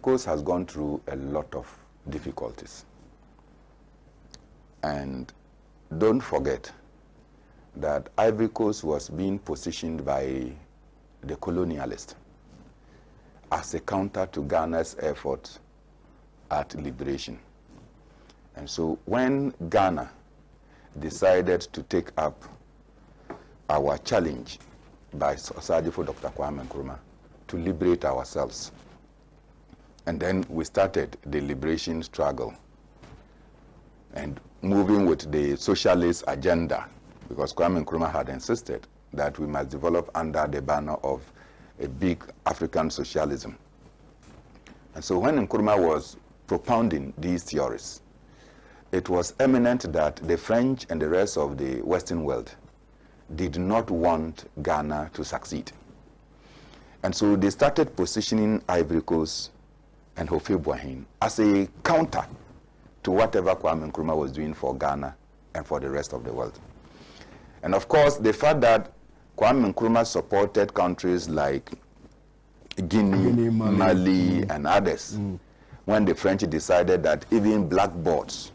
Coast has gone through a lot of difficulties. And don't forget that Ivory Coast was being positioned by the colonialists as a counter to Ghana's effort at liberation. And so when Ghana decided to take up our challenge by Sajifo Dr. Kwame Nkrumah to liberate ourselves, and then we started the liberation struggle and moving with the socialist agenda, because Kwame Nkrumah had insisted that we must develop under the banner of a big African socialism. And so when Nkrumah was propounding these theories, it was eminent that the French and the rest of the Western world did not want Ghana to succeed. And so they started positioning Ivory Coast and Houphouët-Boigny as a counter to whatever Kwame Nkrumah was doing for Ghana and for the rest of the world. And of course, the fact that Kwame Nkrumah supported countries like Guinea, Mali, and others, when the French decided that even blackboards,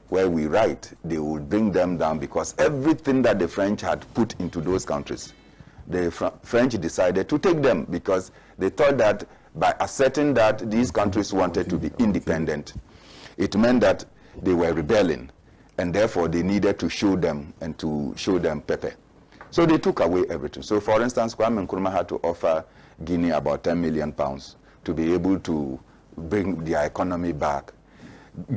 where we write, they would bring them down, because everything that the French had put into those countries, the French decided to take them, because they thought that by asserting that these countries wanted to be independent, it meant that they were rebelling, and therefore they needed to show them and to show them pepper. So they took away everything. So for instance, Kwame Nkrumah had to offer Guinea about 10 million pounds to be able to bring their economy back,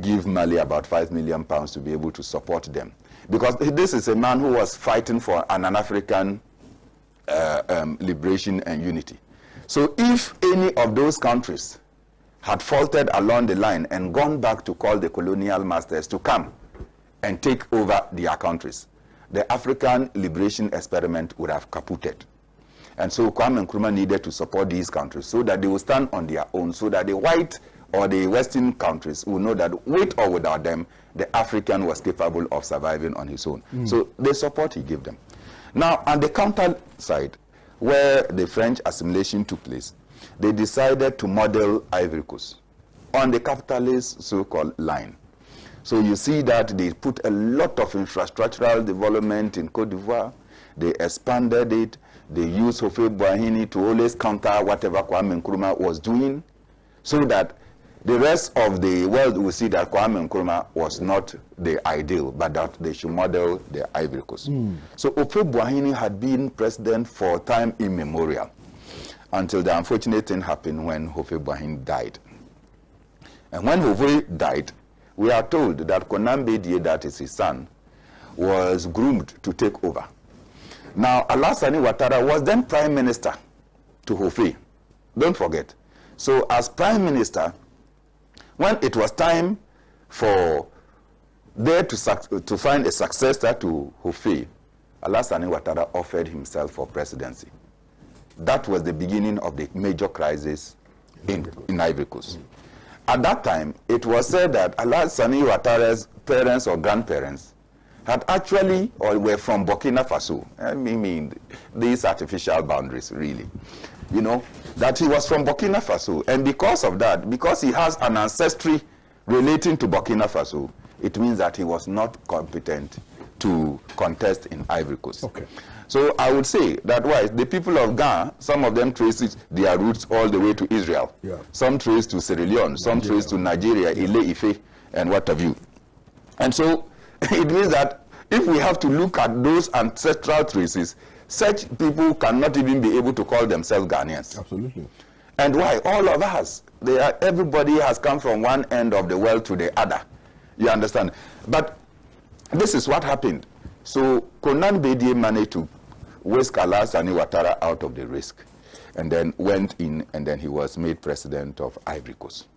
give Mali about 5 million pounds to be able to support them. Because this is a man who was fighting for an African liberation and unity. So if any of those countries had faltered along the line and gone back to call the colonial masters to come and take over their countries, the African liberation experiment would have kaputted. And so Kwame Nkrumah needed to support these countries so that they would stand on their own, so that the white or the Western countries will know that with or without them, the African was capable of surviving on his own. So the support he gave them. Now, on the counter side, where the French assimilation took place, they decided to model Ivory Coast on the capitalist so-called line. So you see that they put a lot of infrastructural development in Cote d'Ivoire. They expanded it. They used Houphouët-Boigny to always counter whatever Kwame Nkrumah was doing, so that the rest of the world will see that Kwame Nkrumah was not the ideal, but that they should model the Ivory Coast. So Houphouët-Boigny had been president for time immemorial, until the unfortunate thing happened when Houphouët-Boigny died. And when Houphouët died, we are told that Konan Bedie, that is his son, was groomed to take over. Now, Alassane Ouattara was then prime minister to Houphouët. Don't forget. So as prime minister, when it was time for there to find a successor to Houphouët, Alassane Ouattara offered himself for presidency. That was the beginning of the major crisis in Ivory Coast. At that time, it was said that Alassane Ouattara's parents or grandparents had actually, or were from Burkina Faso. I mean, these artificial boundaries, really. You know, that he was from Burkina Faso. And because of that, because he has an ancestry relating to Burkina Faso, it means that he was not competent to contest in Ivory Coast. Okay. So I would say that why the people of Ghana, some of them trace their roots all the way to Israel. Yeah. Some trace to Sierra Leone, some trace to Nigeria, Ile-Ife, and what have you. And so it means that if we have to look at those ancestral traces, such people cannot even be able to call themselves Ghanaians. Absolutely. And why? All of us, everybody has come from one end of the world to the other. You understand? But this is what happened. So Konan Bedie managed to whisk Alassane Ouattara out of the risk, and then went in, and then he was made president of Ivory Coast.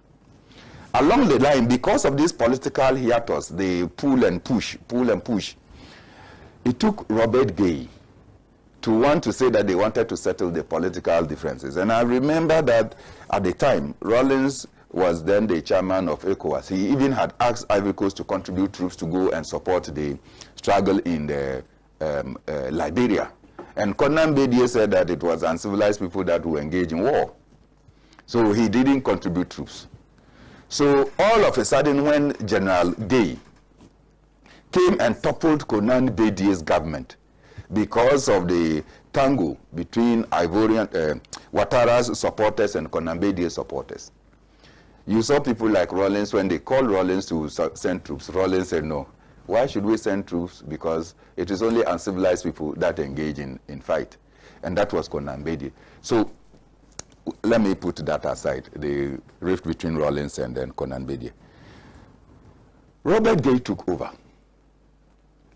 Along the line, because of this political hiatus, the pull and push, it took Robert Gay to want to say that they wanted to settle the political differences. And I remember that at the time, Rawlings was then the chairman of ECOWAS. He even had asked Ivory Coast to contribute troops to go and support the struggle in the, Liberia. And Konan Bedie said that it was uncivilized people that would engage in war. So he didn't contribute troops. So all of a sudden, when General Gay came and toppled Konan Bedie's government because of the tango between Ivorian Ouattara's supporters and Konan Bedie's supporters, you saw people like Rawlings, when they called Rawlings to send troops, Rawlings said no. Why should we send troops? Because it is only uncivilized people that engage in fight. And that was Konan Bedie. So let me put that aside, the rift between Rawlings and then Konan Bedie. Robert Gay took over.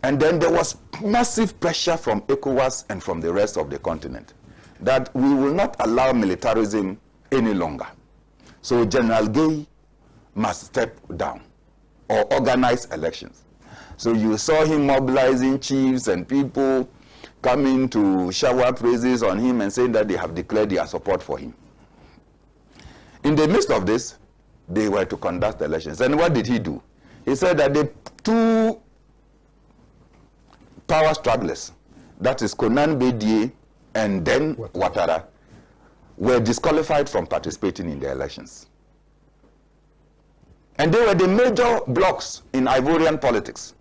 And then there was massive pressure from ECOWAS and from the rest of the continent that we will not allow militarism any longer. So General Gay must step down or organize elections. So you saw him mobilizing chiefs and people coming to shower praises on him and saying that they have declared their support for him. In the midst of this, they were to conduct elections. And what did he do? He said that the two power strugglers, that is Konan Bedie and then Ouattara, were disqualified from participating in the elections. And they were the major blocks in Ivorian politics.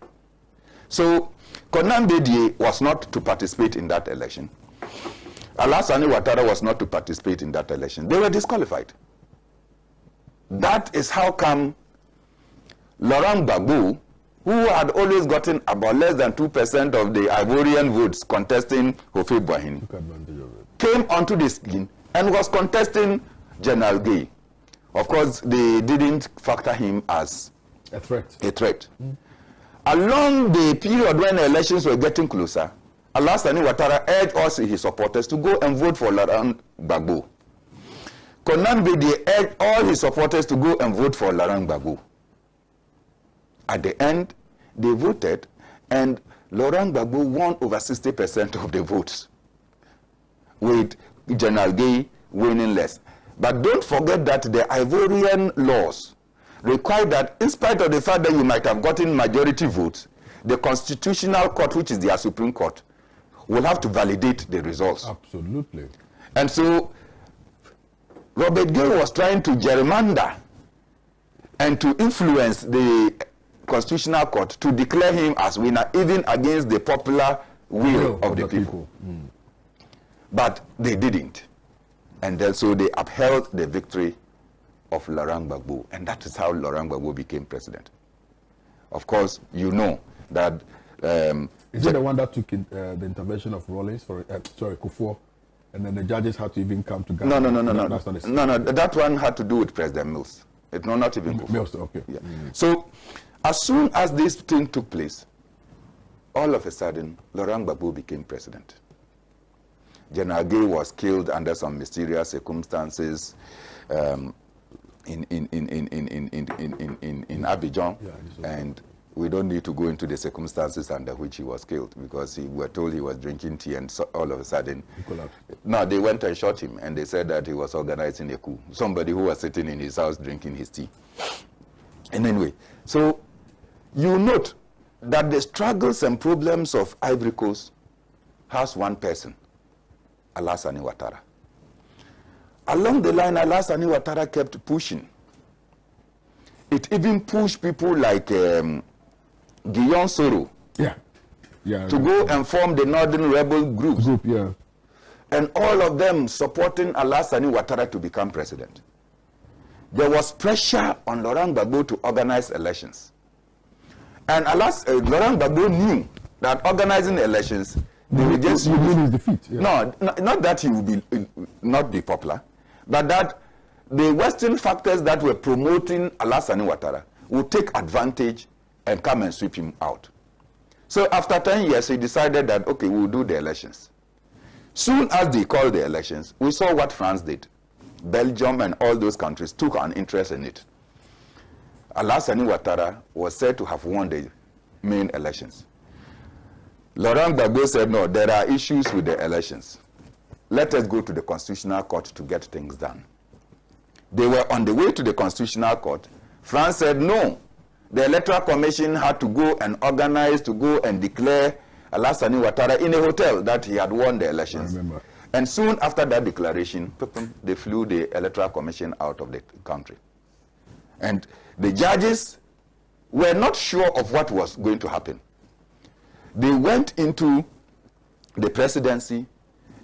So Konan Bedie was not to participate in that election. Alassane Ouattara was not to participate in that election. They were disqualified. That is how come Laurent Gbagbo, who had always gotten about less than 2% of the Ivorian votes contesting Houphouët Boigny, came onto the scene and was contesting General Gay. Of course, they didn't factor him as a threat. Along the period when the elections were getting closer, Alassane Ouattara urged all his supporters to go and vote for Laurent Gbagbo. Konan Bedie urged all his supporters to go and vote for Laurent Gbagbo. At the end, they voted, and Laurent Gbagbo won over 60% of the votes, with General Gay winning less. But don't forget that the Ivorian laws require that, in spite of the fact that you might have gotten majority votes, the Constitutional Court, which is their Supreme Court, will have to validate the results. Absolutely. And so Robert Gay was trying to gerrymander and to influence the Constitutional Court to declare him as winner, even against the popular will of the people. But they didn't. And then so they upheld the victory of Laurent Gbagbo. And that is how Laurent Gbagbo became president. Of course, you know that... is it the one that took the intervention of Rawlings, Kufuor, and then the judges had to even come together? No. That one had to do with President Mills. Not even Kufuor. Mills, okay. Yeah. So, as soon as this thing took place, all of a sudden, Laurent Gbagbo became president. General Gay was killed under some mysterious circumstances in Abidjan, and we don't need to go into the circumstances under which he was killed, because we were told he was drinking tea, and so all of a sudden, no, they went and shot him, and they said that he was organizing a coup. Somebody who was sitting in his house drinking his tea. And anyway, so you note that the struggles and problems of Ivory Coast has one person, Alassane Ouattara. Along the line, Alassane Ouattara kept pushing. It even pushed people like Guillaume Soro to go and form the Northern Rebel groups. And all of them supporting Alassane Ouattara to become president. There was pressure on Laurent Gbagbo to organize elections. And Laurent Gbagbo knew that organizing elections, they would just use his defeat. No, not that he would not be popular, but that the Western factors that were promoting Alassane Ouattara would take advantage and come and sweep him out. So after 10 years, he decided that, okay, we'll do the elections. Soon as they called the elections, we saw what France did. Belgium and all those countries took an interest in it. Alassane Ouattara was said to have won the main elections. Laurent Gbagbo said, no, there are issues with the elections. Let us go to the Constitutional Court to get things done. They were on the way to the Constitutional Court. France said, no, the Electoral Commission had to go and organize to go and declare Alassane Ouattara in a hotel that he had won the elections. And soon after that declaration, they flew the Electoral Commission out of the country. And the judges were not sure of what was going to happen. They went into the presidency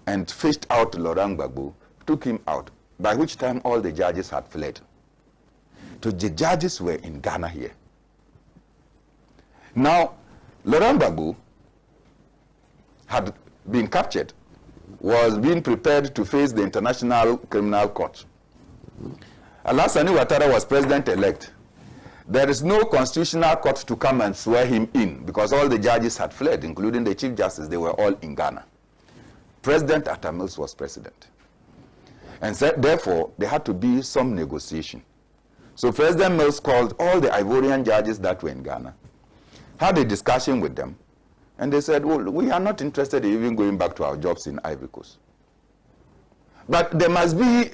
and fished out Laurent Gbagbo, took him out, by which time all the judges had fled. So the judges were in Ghana here. Now, Laurent Gbagbo had been captured, was being prepared to face the International Criminal Court. Alassane Ouattara was president-elect. There is no constitutional court to come and swear him in because all the judges had fled, including the Chief Justice. They were all in Ghana. President Atta Mills was president. And so, therefore, there had to be some negotiation. So President Mills called all the Ivorian judges that were in Ghana, had a discussion with them, and they said, well, we are not interested in even going back to our jobs in Ivory Coast. But there must be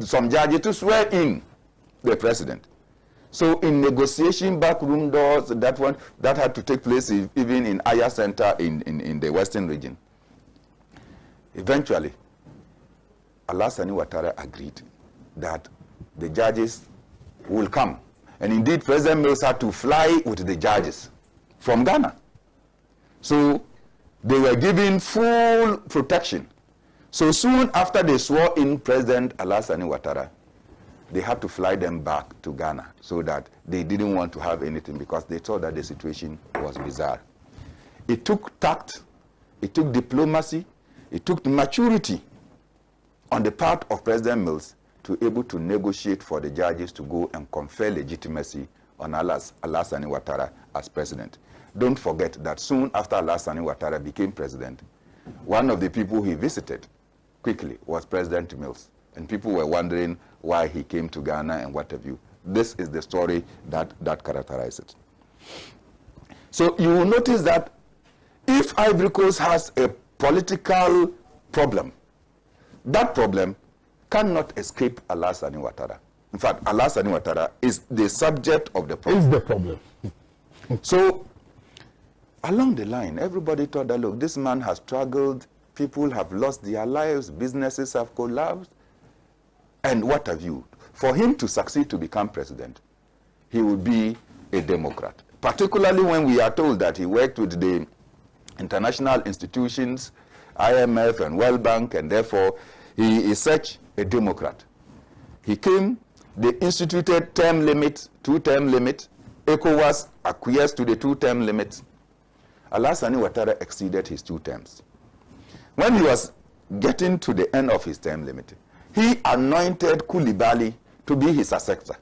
some judges to swear in the president. So in negotiation, backroom doors, that had to take place even in Aya Center in the Western region. Eventually, Alassane Ouattara agreed that the judges will come. And indeed, President Mills had to fly with the judges from Ghana. So they were given full protection. So soon after they swore in President Alassane Ouattara, they had to fly them back to Ghana so that they didn't want to have anything because they thought that the situation was bizarre. It took tact, it took diplomacy, it took maturity on the part of President Mills to be able to negotiate for the judges to go and confer legitimacy on Alassane Ouattara as president. Don't forget that soon after Alassane Ouattara became president, one of the people he visited quickly was President Mills. And people were wondering why he came to Ghana and what have you. This is the story that characterizes it. So you will notice that if Ivory Coast has a political problem, that problem cannot escape Alassane Ouattara. In fact, Alassane Ouattara is the subject of the problem. Is the problem. So along the line, everybody thought that, look, this man has struggled, people have lost their lives, businesses have collapsed, and what have you. For him to succeed to become president, he would be a Democrat. Particularly when we are told that he worked with the international institutions, IMF and World Bank, and therefore he is such a Democrat. He came, they instituted term limits, 2-term limit. ECOWAS acquiesced to the 2-term limits. Alassane Ouattara exceeded his 2 terms. When he was getting to the end of his term limit, he anointed Koulibaly to be his successor.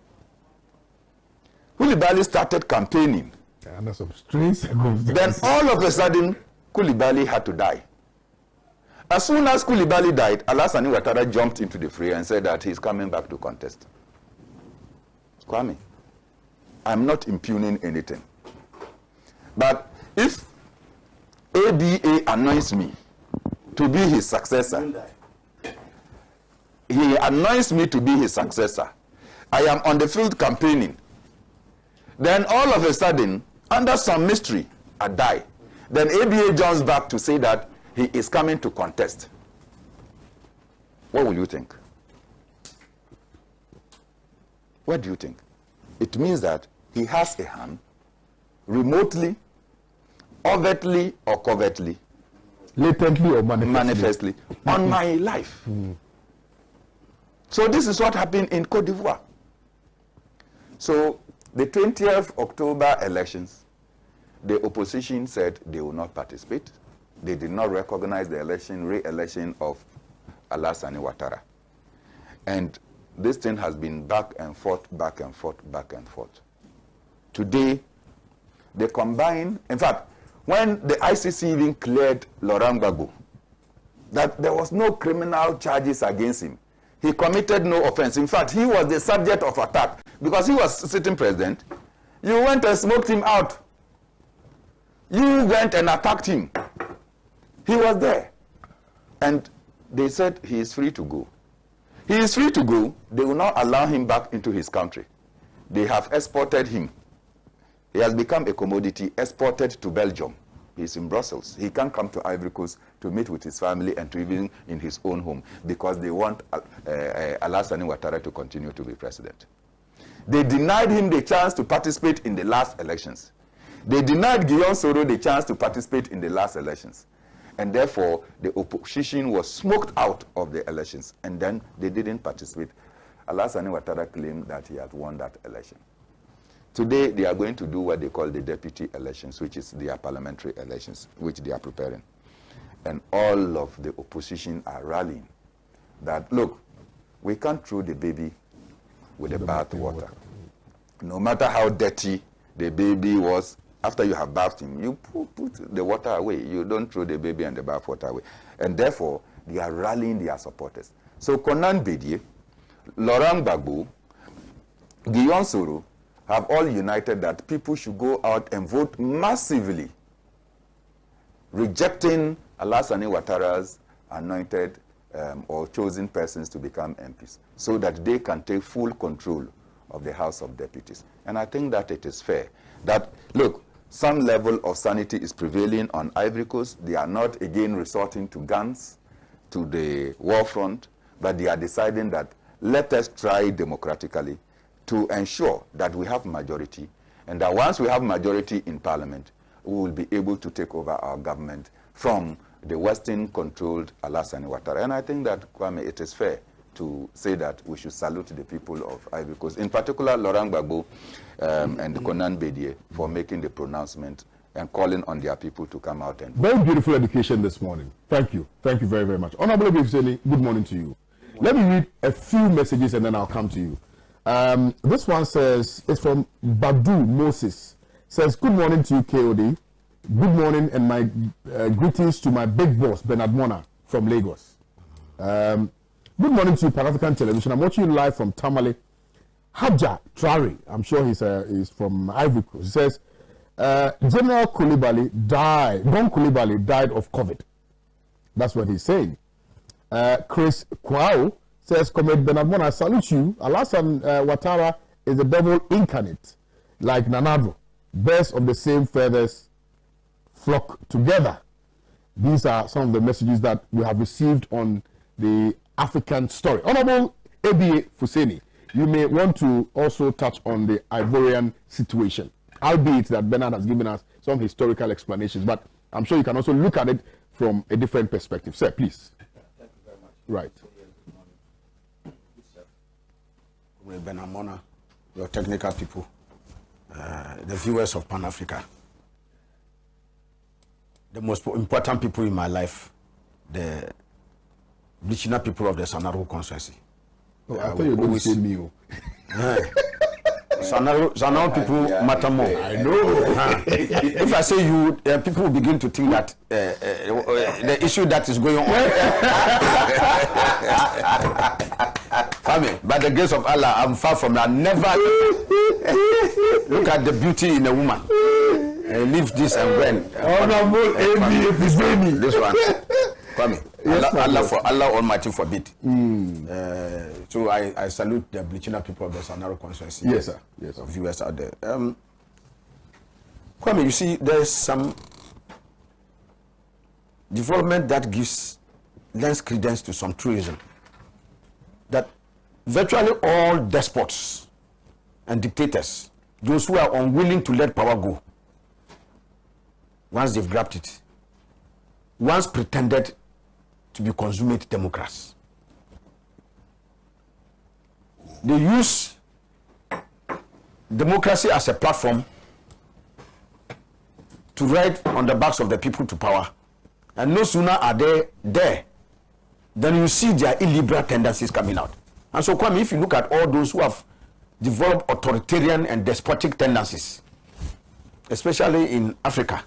Koulibaly started campaigning. Under some strange circumstances. Then all of a sudden, Koulibaly had to die. As soon as Koulibaly died, Alassane Ouattara jumped into the fray and said that he's coming back to contest. Kwame, I'm not impugning anything. But if ABA anoints me to be his successor, he anoints me to be his successor, I am on the field campaigning, then all of a sudden, under some mystery, I die. Then ABA jumps back to say that he is coming to contest. What will you think? What do you think? It means that he has a hand, remotely, overtly or covertly, latently or manifestly, on my life. So this is what happened in Cote d'Ivoire. So the 20th October elections, the opposition said they will not participate. They did not recognize the re-election of Alassane Ouattara. And this thing has been back and forth, back and forth, back and forth. Today, they combine, in fact, when the ICC even cleared Laurent Gbagbo, that there was no criminal charges against him. He committed no offense. In fact, he was the subject of attack because he was sitting president. You went and smoked him out. You went and attacked him. He was there. And they said he is free to go. He is free to go. They will not allow him back into his country. They have exported him. He has become a commodity exported to Belgium. He's in Brussels. He can't come to Ivory Coast to meet with his family and to even in his own home because they want Alassane Ouattara to continue to be president. They denied him the chance to participate in the last elections. They denied Guillaume Soro the chance to participate in the last elections. And therefore, the opposition was smoked out of the elections. And then they didn't participate. Alassane Ouattara claimed that he had won that election. Today, they are going to do what they call the deputy elections, which is their parliamentary elections, which they are preparing. And all of the opposition are rallying that, look, we can't throw the baby with the bath water. No matter how dirty the baby was, after you have bathed him, you put the water away. You don't throw the baby and the bath water away. And therefore, they are rallying their supporters. So Konan Bedie, Laurent Gbagbo, Guillaume Soro have all united that people should go out and vote massively, rejecting Alassane Ouattara's anointed or chosen persons to become MPs, so that they can take full control of the House of Deputies. And I think that it is fair that, look, some level of sanity is prevailing on Ivory Coast. They are not again resorting to guns, to the war front, but they are deciding that let us try democratically to ensure that we have majority, and that once we have majority in Parliament, we will be able to take over our government from the Western-controlled Alassane Ouattara. And I think that, Kwame, it is fair to say that we should salute the people of Ivory Coast, in particular Laurent Gbagbo and Konan Bedie, for making the pronouncement and calling on their people to come out and vote. Very beautiful education this morning. Thank you. Thank you very, very much. Honorable Ibseni, good morning to you. Let me read a few messages and then I'll come to you. This one says, it's from Badu Moses. Says, good morning to you, KOD. Good morning and my greetings to my big boss, Bernard Mona from Lagos. Good morning to you, Pan-African Television. I'm watching you live from Tamale. Hadja Traore, I'm sure he's from Ivory Coast. He says, General Coulibaly died, Don Coulibaly died of COVID. That's what he's saying. Chris Kwao says, Comrade Bernard Mona, I salute you. Alassane Ouattara is the devil incarnate, like Nanado. Birds of the same feathers flock together. These are some of the messages that we have received on the African story. Honorable ABA Fuseni, you may want to also touch on the Ivorian situation, albeit that Bernard has given us some historical explanations, but I'm sure you can also look at it from a different perspective. Sir, please. Thank you very much. Right. Bernard Mona, your technical people, the viewers of Pan Africa, the most important people in my life, the Blichina people of the Sanaro constituency. Oh, I thought you were going to say me. Sanaro people matter more. I know. If I say you, people will begin to think that the issue that is going on. Family, by the grace of Allah, I'm far from that. Never look at the beauty in a woman. Leave this and when. This one. Family. Yes, Allah Almighty forbid. So I salute the Blichina people of the Sanaro constituency. Yes, sir. Yes, sir. Viewers out there. Kwame, you see, there's some development that lends credence to some truism that virtually all despots and dictators, those who are unwilling to let power go, once they've grabbed it, once pretended to be consummate democrats. They use democracy as a platform to ride on the backs of the people to power. And no sooner are they there than you see their illiberal tendencies coming out. And so, Kwame, if you look at all those who have developed authoritarian and despotic tendencies, especially in Africa,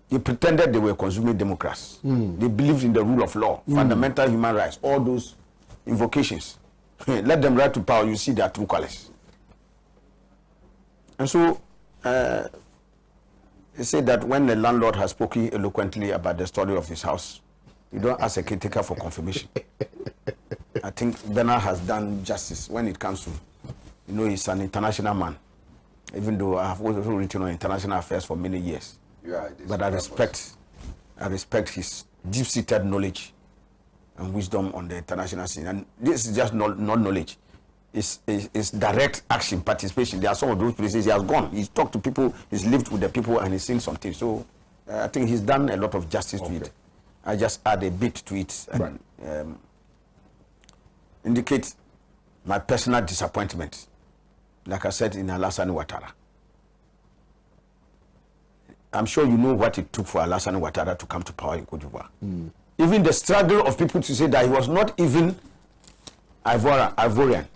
they pretended they were consuming democrats. They believed in the rule of law, fundamental human rights, all those invocations. Let them ride to power, you see their true colors. And so, they say that when the landlord has spoken eloquently about the story of his house, you don't ask a caretaker for confirmation. I think Bernard has done justice when it comes to, he's an international man. even though I have also written on international affairs for many years. Yeah, but I respect his deep-seated knowledge and wisdom on the international scene. And this is just not knowledge. It's direct action, participation. There are some of those places he has gone. He's talked to people, he's lived with the people, and he's seen something. So I think he's done a lot of justice to it. I just add a bit to it and indicate my personal disappointment. Like I said in Alassane Ouattara. I'm sure you know what it took for Alassane Ouattara to come to power in Cote d'Ivoire. Even the struggle of people to say that he was not even Ivorian.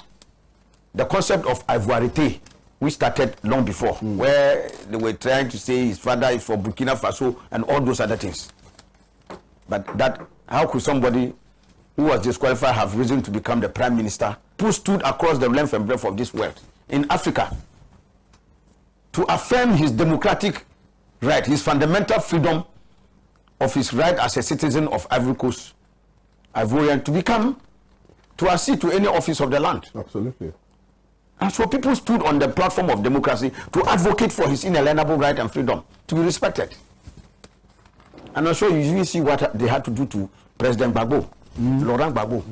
The concept of Ivoirité, which started long before, where they were trying to say his father is from Burkina Faso and all those other things. But that, how could somebody who was disqualified have risen to become the prime minister, who stood across the length and breadth of this world in Africa to affirm his democratic right, his fundamental freedom of his right as a citizen of Ivory Coast, Ivorian, to accede to any office of the land. Absolutely. And so people stood on the platform of democracy to advocate for his inalienable right and freedom to be respected. And I'm sure you usually see what they had to do to President Gbagbo, Laurent Gbagbo,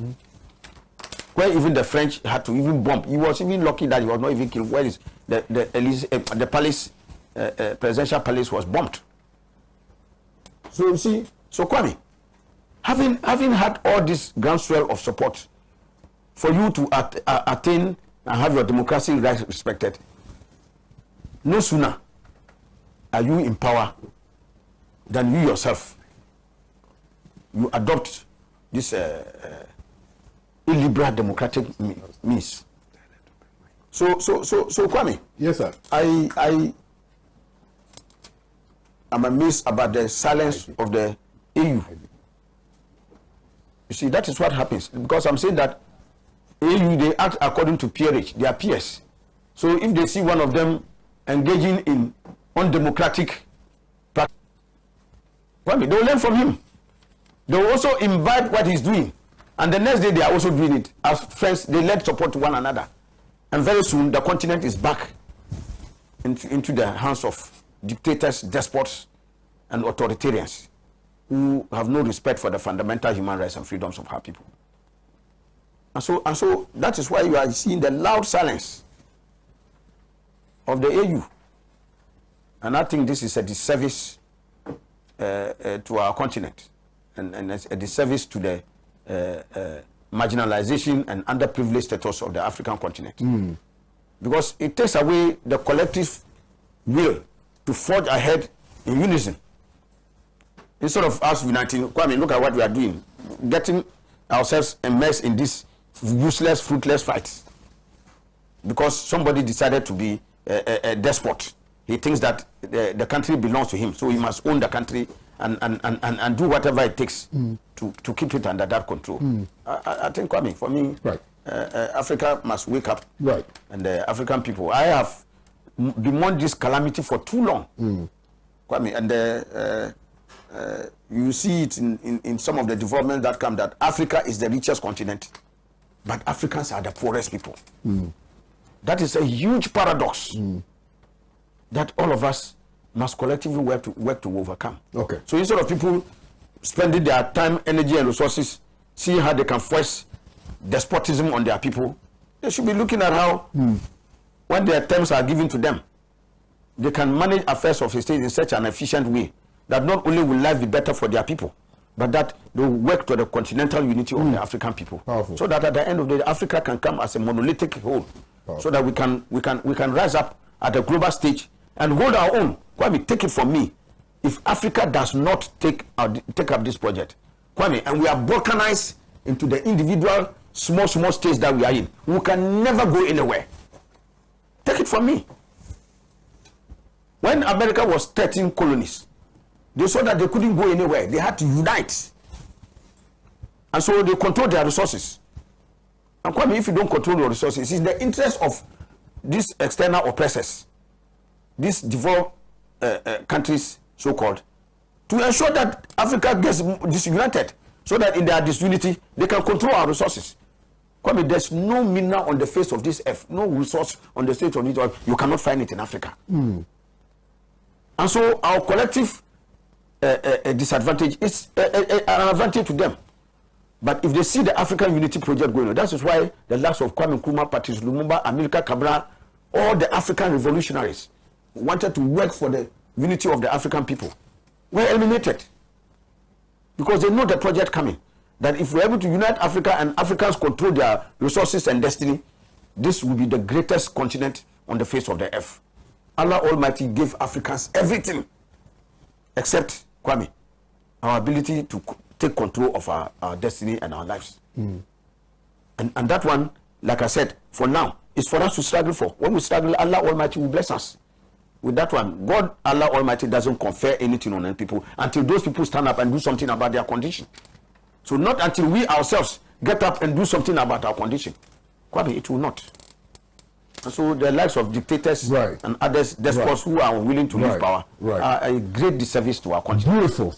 where even the French had to even bomb. He was even lucky that he was not even killed. Where is the palace, presidential palace was bombed. So you see, so Kwame, having had all this groundswell of support for you to attain and have your democracy rights respected, no sooner are you in power than you yourself, you adopt this illiberal democratic means. So Kwame. Yes, sir. I am amazed about the silence of the EU. You see, that is what happens, because I'm saying that EU, they act according to peerage, they are peers. So if they see one of them engaging in undemocratic practice, they will learn from him. They will also imbibe what he's doing, and the next day they are also doing it. As friends, they lend support to one another, and very soon the continent is back into the hands of dictators, despots, and authoritarians who have no respect for the fundamental human rights and freedoms of our people. And so that is why you are seeing the loud silence of the AU. And I think this is a disservice to our continent, and a disservice to the marginalization and underprivileged status of the African continent. Because it takes away the collective will to forge ahead in unison. Instead of us uniting, Kwame, look at what we are doing, getting ourselves immersed in this useless, fruitless fights. Because somebody decided to be a despot. He thinks that the country belongs to him, so he must own the country and do whatever it takes to keep it under that control. I think, Kwame, for me, right. Africa must wake up. Right. And the African people, I have bemoaned this calamity for too long. Kwame, and you see it in some of the developments that come, that Africa is the richest continent, but Africans are the poorest people. That is a huge paradox that all of us must collectively work to overcome. Okay. So instead of people spending their time, energy, and resources seeing how they can force despotism on their people, they should be looking at how, when their terms are given to them, they can manage affairs of the state in such an efficient way that not only will life be better for their people, but that they will work to the continental unity of the African people. Powerful. So that at the end of the day, Africa can come as a monolithic whole. Powerful. So that we can rise up at the global stage and hold our own. Kwame, take it from me. If Africa does not take up this project, Kwame, and we are balkanized into the individual small states that we are in, we can never go anywhere. Take it from me. When America was 13 colonies, they saw that they couldn't go anywhere. They had to unite. And so they control their resources. And Kwame, if you don't control your resources, it's in the interest of these external oppressors, these devolved countries, so-called, to ensure that Africa gets disunited, so that in their disunity, they can control our resources. Kwame, there's no mineral on the face of this earth, no resource on the face of this earth. You cannot find it in Africa. And so our collective disadvantage is an advantage to them. But if they see the African Unity Project going on, that is why the likes of Kwame Nkrumah, Patrice Lumumba, Amilcar Cabral, all the African revolutionaries who wanted to work for the unity of the African people were eliminated. Because they know the project coming. That if we're able to unite Africa and Africans control their resources and destiny, this will be the greatest continent on the face of the earth. Allah Almighty gave Africans everything except, Kwame, our ability to take control of our destiny and our lives. And that one, like I said, for now, is for us to struggle for. When we struggle, Allah Almighty will bless us. With that one, God, Allah Almighty doesn't confer anything on any people until those people stand up and do something about their condition. So not until we ourselves get up and do something about our condition. Kwame, it will not. And so the likes of dictators and others, despots who are willing to leave power are a great disservice to our country. Beautiful.